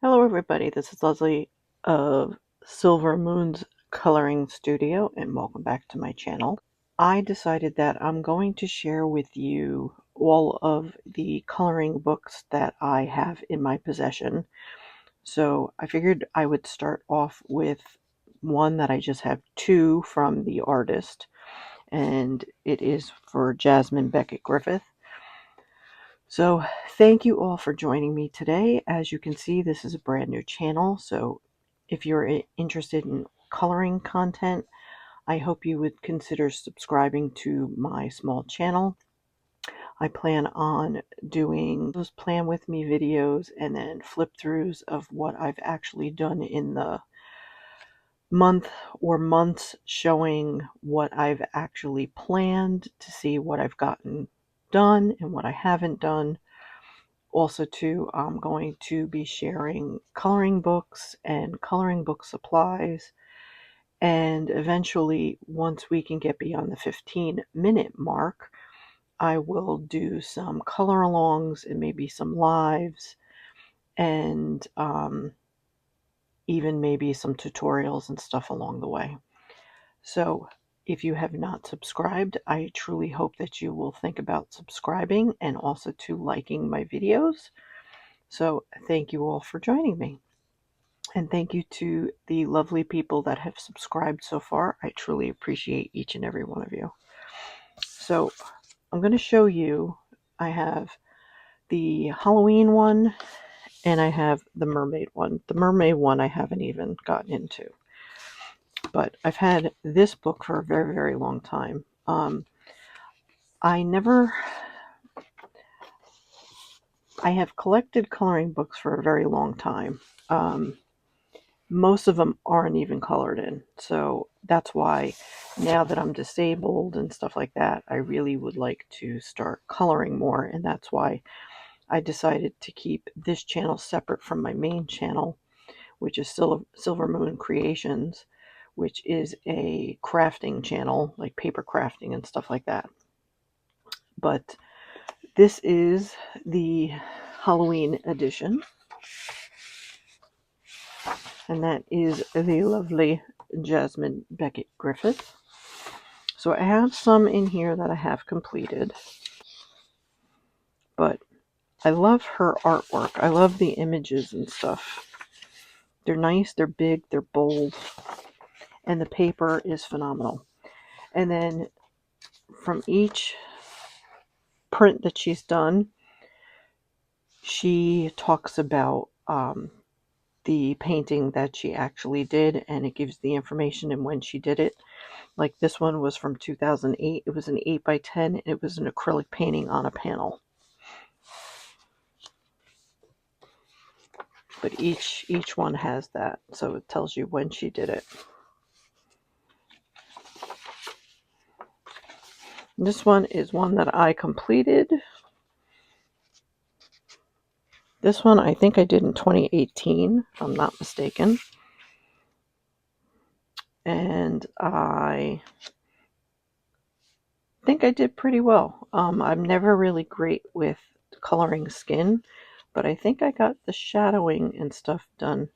Hello everybody, this is Leslie of Silver Moon's Coloring Studio and welcome back to my channel. I decided that I'm going to share with you all of the coloring books that I have in my possession. So I figured I would start off with one that I just have two from the artist, and it is for Jasmine Becket-Griffith. So thank you all for joining me today. As you can see, this is a brand new channel. So if you're interested in coloring content, I hope you would consider subscribing to my small channel. I plan on doing those plan with me videos and then flip throughs of what I've actually done in the month or months, showing what I've actually planned to see what I've gotten done and what I haven't done. Also, too, I'm going to be sharing coloring books and coloring book supplies. And eventually, once we can get beyond the 15-minute mark, I will do some color alongs and maybe some lives and even maybe some tutorials and stuff along the way. So if you have not subscribed, I truly hope that you will think about subscribing and also to liking my videos. So thank you all for joining me. And thank you to the lovely people that have subscribed so far. I truly appreciate each and every one of you. So I'm going to show you, I have the Halloween one and I have the Mermaid one. The Mermaid one I haven't even gotten into. But I've had this book for a very, very long time. I have collected coloring books for a very long time. Most of them aren't even colored in. So that's why now that I'm disabled and stuff like that, I really would like to start coloring more. And that's why I decided to keep this channel separate from my main channel, which is Silver Moon Creations, which is a crafting channel, like paper crafting and stuff like that. But this is the Halloween edition. And that is the lovely Jasmine Becket-Griffith. So I have some in here that I have completed, but I love her artwork. I love the images and stuff. They're nice, they're big, they're bold, and the paper is phenomenal. And then from each print that she's done, she talks about the painting that she actually did, and it gives the information and when she did it. Like this one was from 2008. It was an 8x10, and it was an acrylic painting on a panel. But each one has that, so it tells you when she did it. This one is one that I completed. This one I think I did in 2018, if I'm not mistaken. And I think I did pretty well. I'm never really great with coloring skin, but I think I got the shadowing and stuff done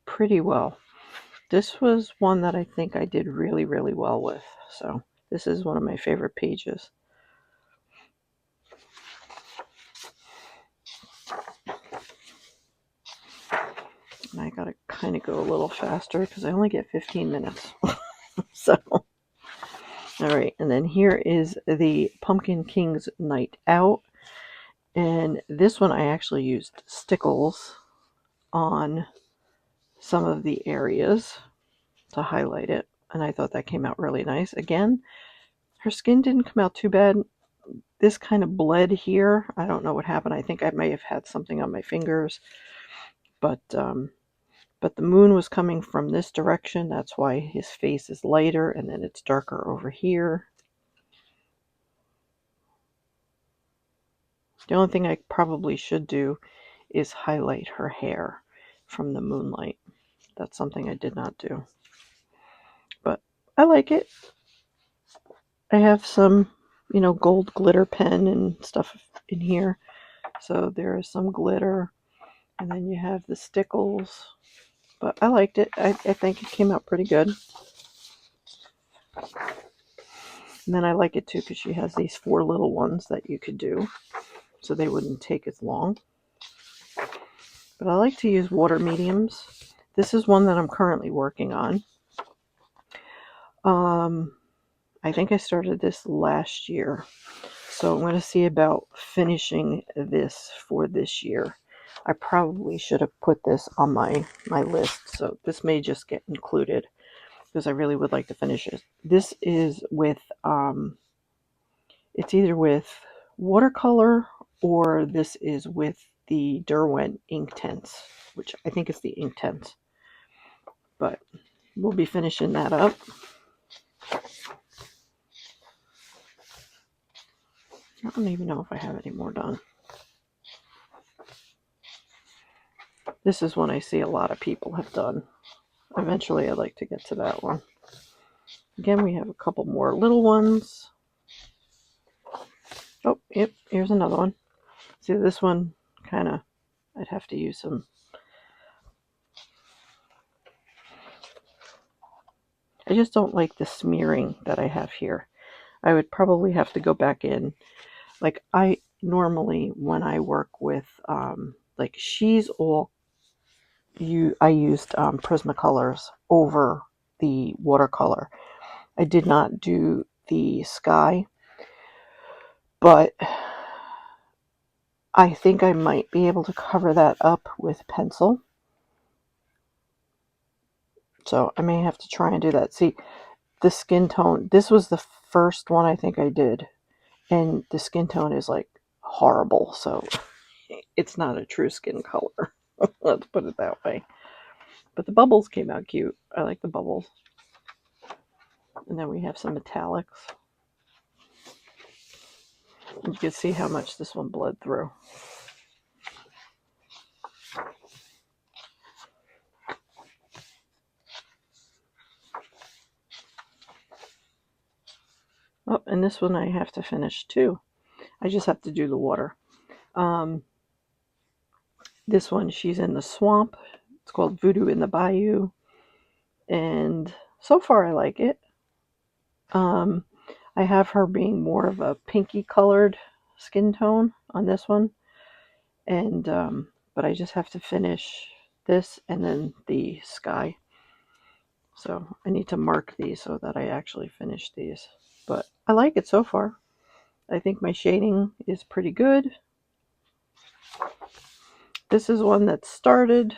pretty well. This was one that I think I did really, really well with. So this is one of my favorite pages. And I gotta kind of go a little faster because I only get 15 minutes. So, all right. And then here is the Pumpkin King's Night Out. And this one I actually used stickles on some of the areas to highlight it. And I thought that came out really nice. Again, her skin didn't come out too bad. This kind of bled here. I don't know what happened. I think I may have had something on my fingers. But the moon was coming from this direction. That's why his face is lighter, and then it's darker over here. The only thing I probably should do is highlight her hair from the moonlight. That's something I did not do. But I like it. I have some, gold glitter pen and stuff in here. So there is some glitter. And then you have the stickles. But I liked it. I think it came out pretty good. And then I like it too because she has these 4 little ones that you could do. So they wouldn't take as long. But I like to use water mediums. This is one that I'm currently working on. I think I started this last year. So I'm going to see about finishing this for this year. I probably should have put this on my list. So this may just get included because I really would like to finish it. This is with, it's either with watercolor or this is with the Derwent Inktense, which I think is the Inktense. But we'll be finishing that up. I don't even know if I have any more done. This is one I see a lot of people have done. Eventually I'd like to get to that one. Again, we have a couple more little ones. Oh, yep, here's another one. See, this one kind of, I'd have to use some. I just don't like the smearing that I have here. I would probably have to go back in. Like, I normally, when I work with, like, she's all, I used Prismacolors over the watercolor. I did not do the sky, but I think I might be able to cover that up with pencil. So I may have to try and do that. See, the skin tone, this was the first one I think I did, and the skin tone is like horrible. So it's not a true skin color. Let's put it that way. But the bubbles came out cute. I like the bubbles. And then we have some metallics. And you can see how much this one bled through. Oh, and this one I have to finish too. I just have to do the water. This one, she's in the swamp. It's called Voodoo in the Bayou. And so far I like it. I have her being more of a pinky colored skin tone on this one. And but I just have to finish this and then the sky. So I need to mark these so that I actually finish these. But I like it so far. I think my shading is pretty good. This is one that started.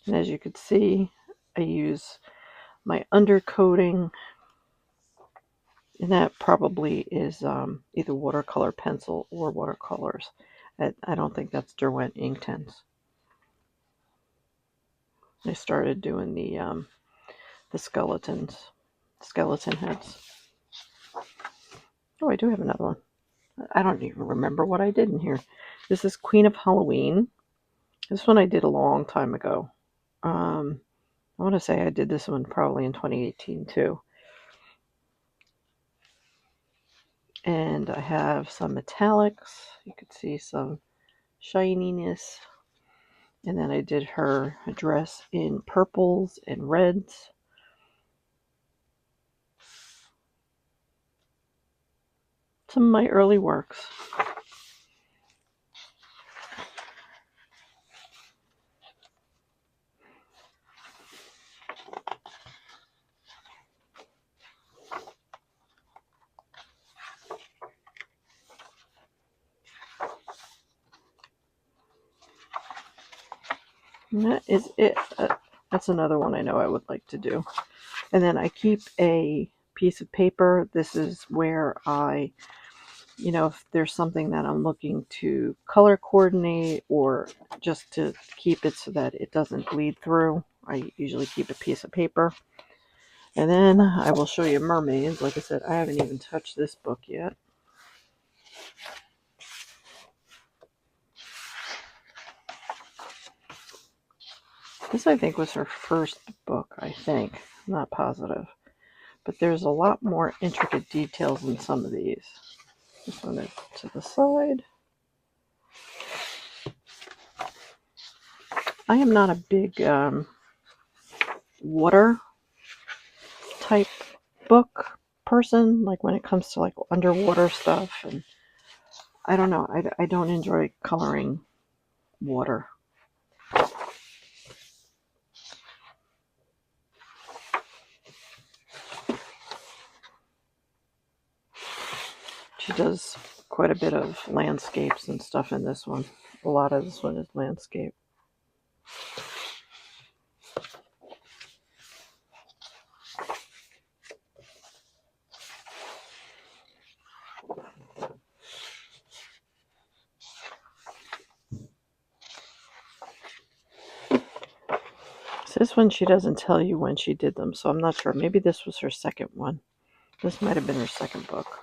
And as you can see, I use my undercoating. And that probably is either watercolor pencil or watercolors. I don't think that's Derwent Inktense. I started doing the skeleton heads. Oh, I do have another one. I don't even remember what I did in here. This is Queen of Halloween. This one I did a long time ago. I want to say I did this one probably in 2018 too. And I have some metallics. You could see some shininess. And then I did her dress in purples and reds. Some of my early works. And that is it. That's another one I know I would like to do. And then I keep a piece of paper. This is where I, if there's something that I'm looking to color coordinate or just to keep it so that it doesn't bleed through, I usually keep a piece of paper. And then I will show you Mermaids. Like I said, I haven't even touched this book yet. This, I think, was her first book, I think. I'm not positive. But there's a lot more intricate details in some of these. This one is to the side. I am not a big water type book person, like when it comes to like underwater stuff, and I don't know, I don't enjoy coloring water. She does quite a bit of landscapes and stuff in this one. A lot of this one is landscape. So this one, she doesn't tell you when she did them, so I'm not sure. Maybe this was her second one. This might have been her second book.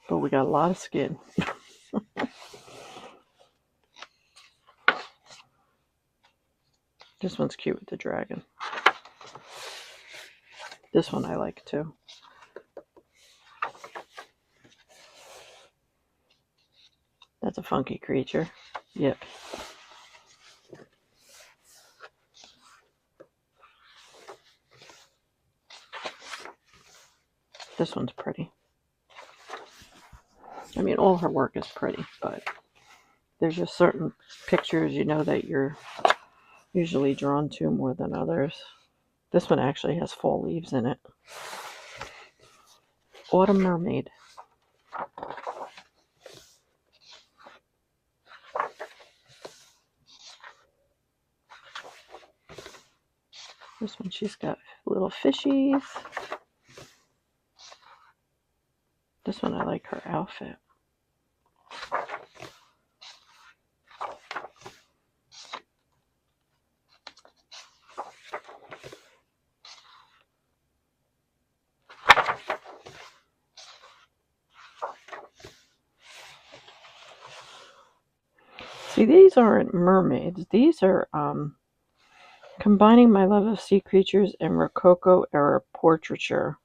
But we got a lot of skin. This one's cute with the dragon. This one I like too. That's a funky creature. Yep. This one's pretty. I mean, all her work is pretty, but there's just certain pictures, you know, that you're usually drawn to more than others. This one actually has fall leaves in it. Autumn Mermaid. This one, she's got little fishies. This one, I like her outfit. See, these aren't mermaids. These are combining my love of sea creatures and Rococo era portraiture.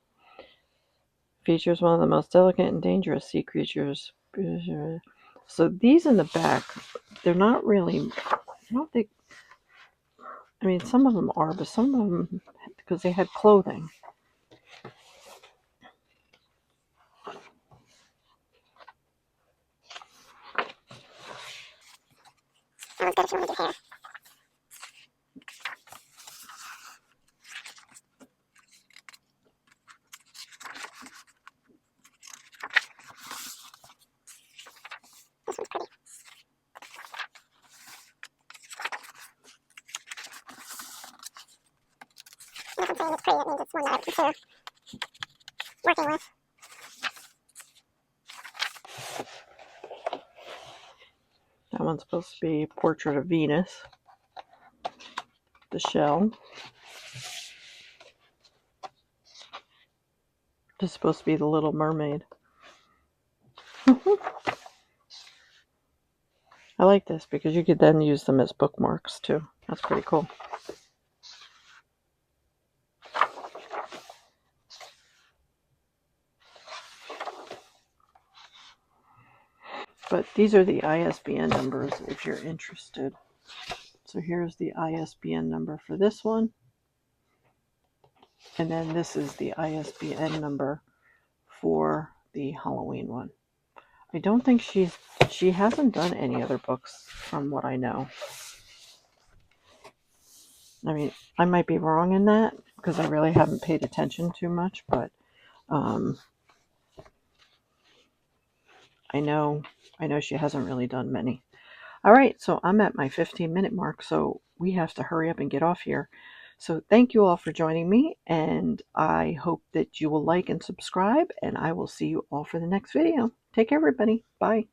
Features one of the most delicate and dangerous sea creatures. So these in the back, they're not really, I don't think, I mean, some of them are, but some of them, because they had clothing. Someone's got a change of hair. This one's pretty. If I'm saying it's pretty, that means it's one that I would consider working with. That one's supposed to be a portrait of Venus. The shell. This is supposed to be the Little Mermaid. I like this because you could then use them as bookmarks too. That's pretty cool. But these are the ISBN numbers if you're interested. So here's the ISBN number for this one. And then this is the ISBN number for the Halloween one. I don't think she hasn't done any other books from what I know. I mean, I might be wrong in that because I really haven't paid attention too much, but I know she hasn't really done many. All right, so I'm at my 15-minute mark, so we have to hurry up and get off here. So thank you all for joining me, and I hope that you will like and subscribe, and I will see you all for the next video. Take care, everybody. Bye.